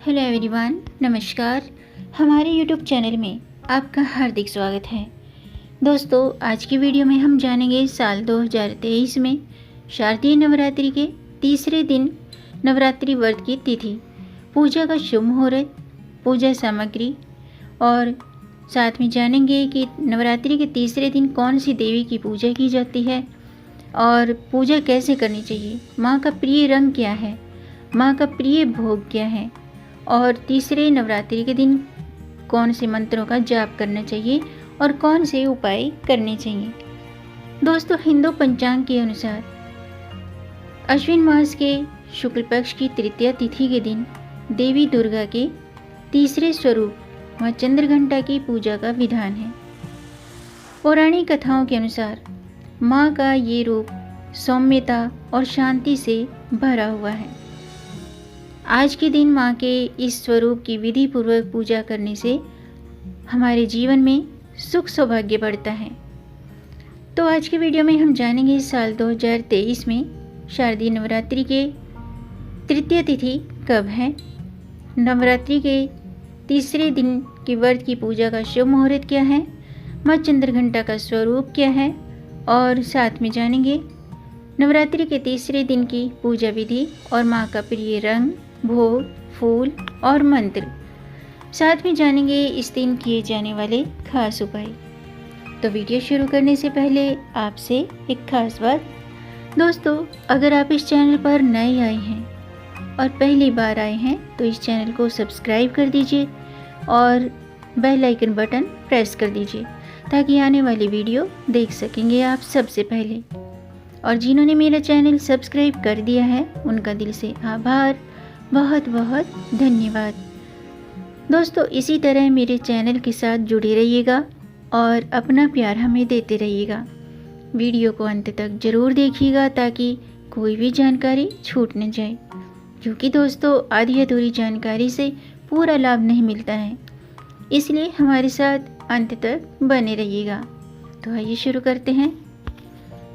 Hello everyone, नमस्कार। हमारे YouTube channel में आपका हार्दिक स्वागत है। दोस्तों, आज की वीडियो में हम जानेंगे साल 2023 में शारदीय नवरात्रि के तीसरे दिन नवरात्रि व्रत की तिथि, पूजा का शुभ मुहूर्त, पूजा सामग्री और साथ में जानेंगे कि नवरात्रि के तीसरे दिन कौन सी देवी की पूजा की जाती है और पूजा कैसे करनी चाहिए, माँ का प्रिय रंग क्या है, माँ का प्रिय भोग क्या है और तीसरे नवरात्रि के दिन कौन से मंत्रों का जाप करना चाहिए और कौन से उपाय करने चाहिए। दोस्तों, हिंदू पंचांग के अनुसार अश्विन मास के शुक्ल पक्ष की तृतीया तिथि के दिन देवी दुर्गा के तीसरे स्वरूप मां चंद्रघंटा की पूजा का विधान है। पौराणिक कथाओं के अनुसार मां का ये रूप सौम्यता और शांति से भरा हुआ है। आज के दिन माँ के इस स्वरूप की विधि पूर्वक पूजा करने से हमारे जीवन में सुख सौभाग्य बढ़ता है। तो आज के वीडियो में हम जानेंगे साल 2023 में शारदीय नवरात्रि के तृतीय तिथि कब है, नवरात्रि के तीसरे दिन की व्रत की पूजा का शुभ मुहूर्त क्या है, माँ चंद्रघंटा का स्वरूप क्या है और साथ में जानेंगे नवरात्रि के तीसरे दिन की पूजा विधि और माँ का प्रिय रंग, भोग, फूल और मंत्र। साथ में जानेंगे इस दिन किए जाने वाले खास उपाय। तो वीडियो शुरू करने से पहले आपसे एक खास बात। दोस्तों, अगर आप इस चैनल पर नए आए हैं और पहली बार आए हैं तो इस चैनल को सब्सक्राइब कर दीजिए और बेल आइकन बटन प्रेस कर दीजिए ताकि आने वाली वीडियो देख सकेंगे आप सबसे पहले। और जिन्होंने मेरा चैनल सब्सक्राइब कर दिया है उनका दिल से आभार, बहुत बहुत धन्यवाद। दोस्तों, इसी तरह मेरे चैनल के साथ जुड़े रहिएगा और अपना प्यार हमें देते रहिएगा। वीडियो को अंत तक ज़रूर देखिएगा ताकि कोई भी जानकारी छूट न जाए, क्योंकि दोस्तों आधी अधूरी जानकारी से पूरा लाभ नहीं मिलता है, इसलिए हमारे साथ अंत तक बने रहिएगा। तो आइए शुरू करते हैं।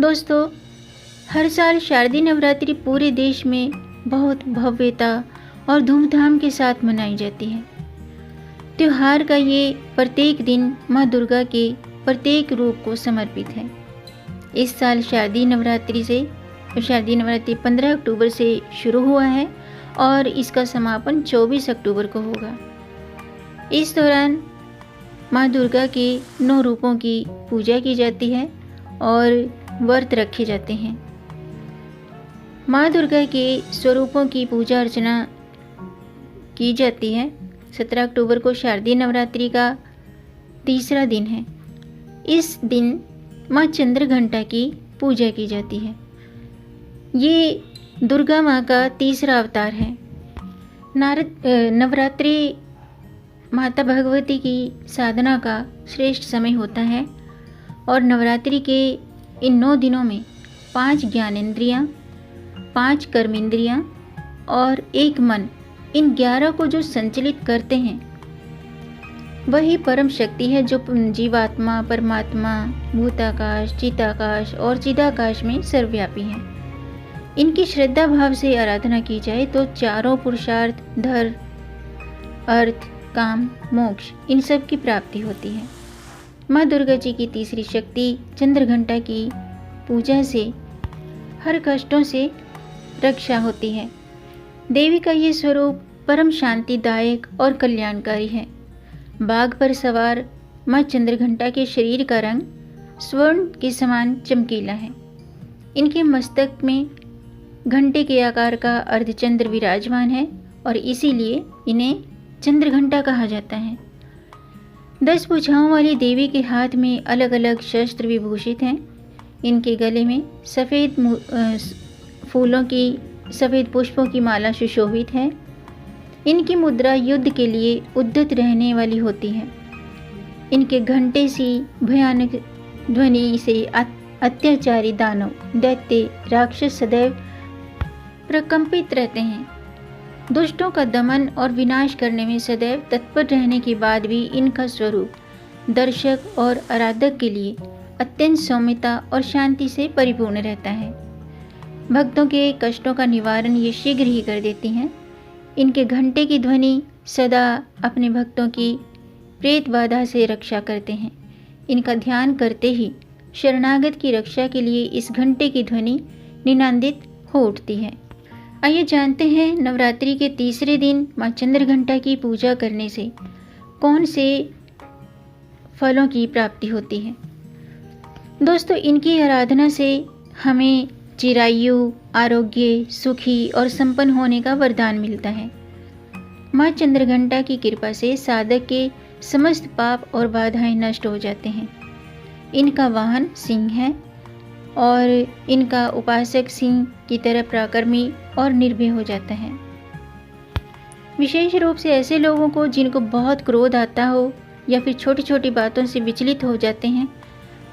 दोस्तों, हर साल शारदीय नवरात्रि पूरे देश में बहुत भव्यता और धूमधाम के साथ मनाई जाती है। त्योहार का ये प्रत्येक दिन माँ दुर्गा के प्रत्येक रूप को समर्पित है। इस साल शारदीय नवरात्रि 15 अक्टूबर से शुरू हुआ है और इसका समापन 24 अक्टूबर को होगा। इस दौरान माँ दुर्गा के 9 रूपों की पूजा की जाती है और व्रत रखे जाते हैं। माँ दुर्गा के स्वरूपों की पूजा अर्चना की जाती है। 17 अक्टूबर को शारदीय नवरात्रि का तीसरा दिन है। इस दिन माँ चंद्रघंटा की पूजा की जाती है। ये दुर्गा माँ का तीसरा अवतार है। नवरात्रि माता भगवती की साधना का श्रेष्ठ समय होता है और नवरात्रि के इन 9 दिनों में 5 ज्ञानेंद्रियाँ, 5 कर्मेंद्रियाँ और 1 मन, इन 11 को जो संचलित करते हैं वही परम शक्ति है जो जीवात्मा, परमात्मा, भूताकाश, चिताकाश और चिदाकाश में सर्वव्यापी है। इनकी श्रद्धा भाव से आराधना की जाए तो चारों पुरुषार्थ, धर्म, अर्थ, काम, मोक्ष, इन सब की प्राप्ति होती है। माँ दुर्गा जी की तीसरी शक्ति चंद्रघंटा की पूजा से हर कष्टों से रक्षा होती है। देवी का ये स्वरूप परम शांतिदायक और कल्याणकारी है। बाघ पर सवार माँ चंद्रघंटा के शरीर का रंग स्वर्ण के समान चमकीला है। इनके मस्तक में घंटे के आकार का अर्धचंद्र विराजमान है और इसीलिए इन्हें चंद्रघंटा कहा जाता है। 10 भुजाओं वाली देवी के हाथ में अलग अलग शस्त्र विभूषित हैं। इनके गले में सफ़ेद पुष्पों की माला सुशोभित है। इनकी मुद्रा युद्ध के लिए उद्यत रहने वाली होती है। इनके घंटे सी भयानक ध्वनि से अत्याचारी दानव, दैत्य, राक्षस सदैव प्रकंपित रहते हैं। दुष्टों का दमन और विनाश करने में सदैव तत्पर रहने के बाद भी इनका स्वरूप दर्शक और आराधक के लिए अत्यंत सौम्यता और शांति से परिपूर्ण रहता है। भक्तों के कष्टों का निवारण ये शीघ्र ही कर देती हैं। इनके घंटे की ध्वनि सदा अपने भक्तों की प्रेत बाधा से रक्षा करते हैं। इनका ध्यान करते ही शरणागत की रक्षा के लिए इस घंटे की ध्वनि निनादित हो उठती है। आइए जानते हैं नवरात्रि के तीसरे दिन माँ चंद्रघंटा की पूजा करने से कौन से फलों की प्राप्ति होती है। दोस्तों, इनकी आराधना से हमें चिरायु, आरोग्य, सुखी और संपन्न होने का वरदान मिलता है। माँ चंद्रघंटा की कृपा से साधक के समस्त पाप और बाधाएं नष्ट हो जाते हैं। इनका वाहन सिंह है और इनका उपासक सिंह की तरह पराक्रमी और निर्भय हो जाता है। विशेष रूप से ऐसे लोगों को जिनको बहुत क्रोध आता हो या फिर छोटी छोटी बातों से विचलित हो जाते हैं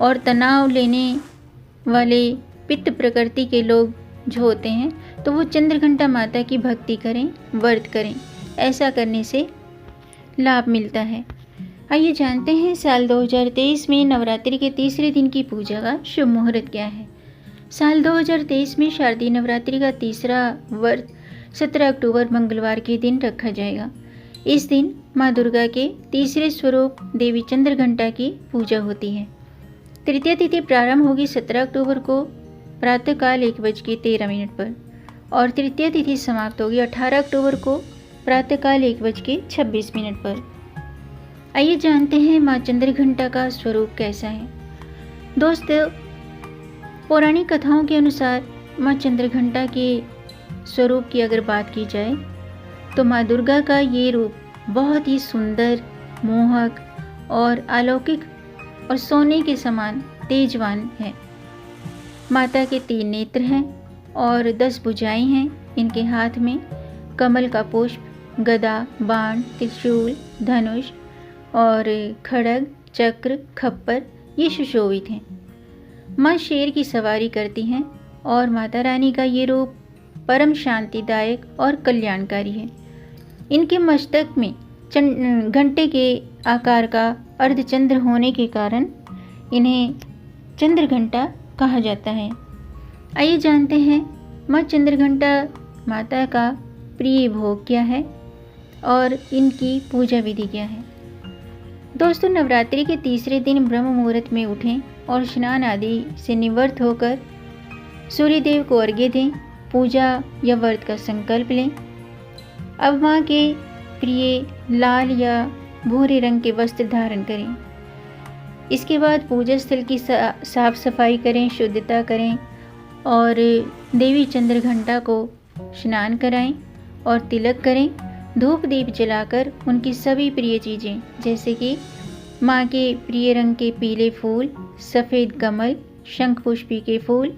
और तनाव लेने वाले पित्त प्रकृति के लोग जो होते हैं, तो वो चंद्रघंटा माता की भक्ति करें, व्रत करें। ऐसा करने से लाभ मिलता है। आइए जानते हैं साल 2023 में नवरात्रि के तीसरे दिन की पूजा का शुभ मुहूर्त क्या है। साल 2023 में शारदीय नवरात्रि का तीसरा व्रत 17 अक्टूबर मंगलवार के दिन रखा जाएगा। इस दिन माँ दुर्गा के तीसरे स्वरूप देवी चंद्रघंटा की पूजा होती है। तृतीय तिथि प्रारंभ होगी 17 अक्टूबर को प्रातःकाल 1:13 पर और तृतीय तिथि समाप्त होगी 18 अक्टूबर को प्रातःकाल 1:26 पर। आइए जानते हैं माँ चंद्रघंटा का स्वरूप कैसा है। दोस्तों, पौराणिक कथाओं के अनुसार माँ चंद्रघंटा के स्वरूप की अगर बात की जाए तो माँ दुर्गा का ये रूप बहुत ही सुंदर, मोहक और अलौकिक और सोने के समान तेजवान है। माता के 3 नेत्र हैं और 10 भुजाएं हैं। इनके हाथ में कमल का पुष्प, गदा, बाण, त्रिशूल, धनुष और खड्ग, चक्र, खप्पर ये सुशोभित हैं। माँ शेर की सवारी करती हैं और माता रानी का ये रूप परम शांतिदायक और कल्याणकारी है। इनके मस्तक में घंटे के आकार का अर्धचंद्र होने के कारण इन्हें चंद्रघंटा कहा जाता है। आइए जानते हैं माँ चंद्रघंटा माता का प्रिय भोग क्या है और इनकी पूजा विधि क्या है। दोस्तों, नवरात्रि के तीसरे दिन ब्रह्म मुहूर्त में उठें और स्नान आदि से निवृत्त होकर सूर्यदेव को अर्घ्य दें। पूजा या व्रत का संकल्प लें। अब माँ के प्रिय लाल या भूरे रंग के वस्त्र धारण करें। इसके बाद पूजा स्थल की साफ सफाई करें, शुद्धता करें और देवी चंद्रघंटा को स्नान कराएं और तिलक करें। धूप दीप जलाकर उनकी सभी प्रिय चीज़ें जैसे कि माँ के प्रिय रंग के पीले फूल, सफ़ेद कमल, शंख पुष्पी के फूल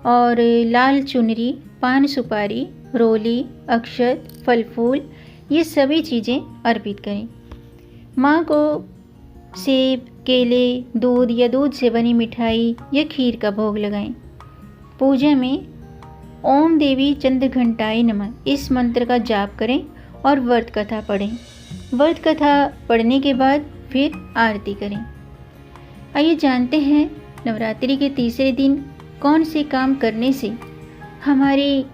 और लाल चुनरी, पान सुपारी, रोली, अक्षत, फल फूल ये सभी चीज़ें अर्पित करें। माँ को सेब, केले, दूध या दूध से बनी मिठाई या खीर का भोग लगाएं। पूजा में ओम देवी चंद्रघंटाय नमः इस मंत्र का जाप करें और व्रत कथा पढ़ें। व्रत कथा पढ़ने के बाद फिर आरती करें। आइए जानते हैं नवरात्रि के तीसरे दिन कौन से काम करने से हमारी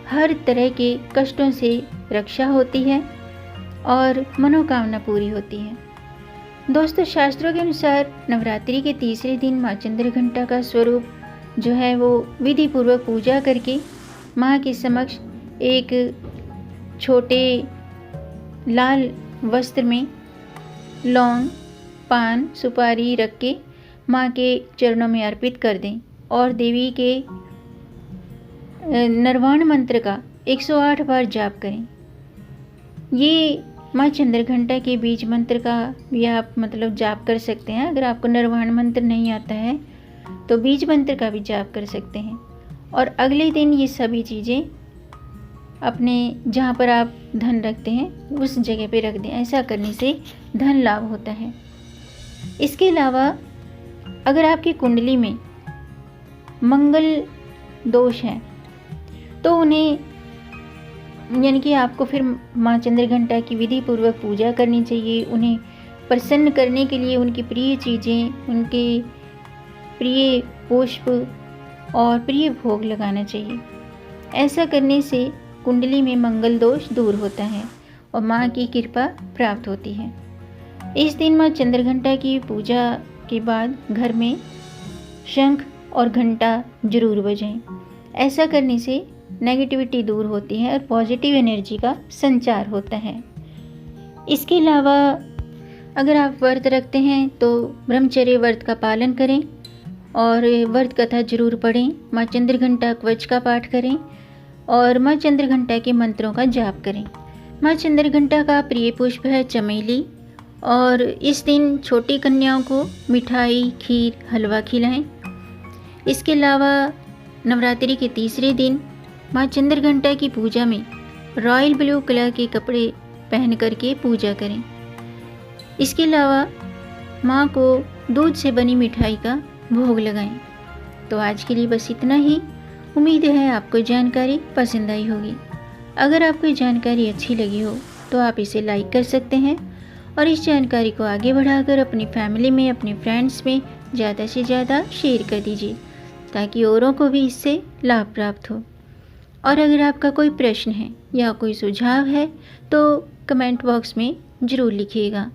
हर तरह के कष्टों से रक्षा होती है और मनोकामना पूरी होती है। दोस्तों, शास्त्रों के अनुसार नवरात्रि के तीसरे दिन माँ चंद्रघंटा का स्वरूप जो है वो विधि पूर्वक पूजा करके माँ के समक्ष एक छोटे लाल वस्त्र में लौंग, पान, सुपारी रख के माँ के चरणों में अर्पित कर दें और देवी के नरवाण मंत्र का 108 बार जाप करें। ये माँ चंद्रघंटा के बीज मंत्र का भी आप जाप कर सकते हैं। अगर आपको नरवाण मंत्र नहीं आता है तो बीज मंत्र का भी जाप कर सकते हैं और अगले दिन ये सभी चीज़ें अपने जहाँ पर आप धन रखते हैं उस जगह पे रख दें। ऐसा करने से धन लाभ होता है। इसके अलावा अगर आपकी कुंडली में मंगल दोष है तो उन्हें यानी कि आपको फिर माँ चंद्रघंटा की विधि पूर्वक पूजा करनी चाहिए। उन्हें प्रसन्न करने के लिए उनकी प्रिय चीज़ें, उनके प्रिय पुष्प और प्रिय भोग लगाना चाहिए। ऐसा करने से कुंडली में मंगल दोष दूर होता है और माँ की कृपा प्राप्त होती है। इस दिन माँ चंद्रघंटा की पूजा के बाद घर में शंख और घंटा जरूर बजाएं। ऐसा करने से नेगेटिविटी दूर होती है और पॉजिटिव एनर्जी का संचार होता है। इसके अलावा अगर आप व्रत रखते हैं तो ब्रह्मचर्य व्रत का पालन करें और व्रत कथा जरूर पढ़ें। माँ चंद्रघंटा कवच का पाठ करें और माँ चंद्रघंटा के मंत्रों का जाप करें। माँ चंद्रघंटा का प्रिय पुष्प है चमेली और इस दिन छोटी कन्याओं को मिठाई, खीर, हलवा खिलाएं। इसके अलावा नवरात्रि के तीसरे दिन माँ चंद्रघंटा की पूजा में रॉयल ब्लू कलर के कपड़े पहन करके पूजा करें। इसके अलावा माँ को दूध से बनी मिठाई का भोग लगाएं। तो आज के लिए बस इतना ही। उम्मीद है आपको जानकारी पसंद आई होगी। अगर आपको जानकारी अच्छी लगी हो तो आप इसे लाइक कर सकते हैं और इस जानकारी को आगे बढ़ाकर अपनी फैमिली में, अपने फ्रेंड्स में ज़्यादा से ज़्यादा शेयर कर दीजिए ताकि औरों को भी इससे लाभ प्राप्त हो। और अगर आपका कोई प्रश्न है या कोई सुझाव है तो कमेंट बॉक्स में ज़रूर लिखिएगा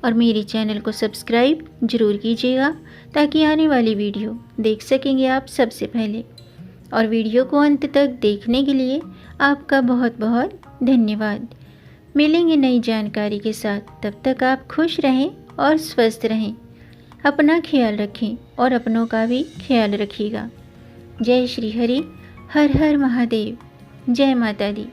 और मेरे चैनल को सब्सक्राइब ज़रूर कीजिएगा ताकि आने वाली वीडियो देख सकेंगे आप सबसे पहले। और वीडियो को अंत तक देखने के लिए आपका बहुत बहुत धन्यवाद। मिलेंगे नई जानकारी के साथ, तब तक आप खुश रहें और स्वस्थ रहें। अपना ख्याल रखें और अपनों का भी ख्याल रखिएगा। जय श्री हरि, हर हर महादेव, जय माता दी।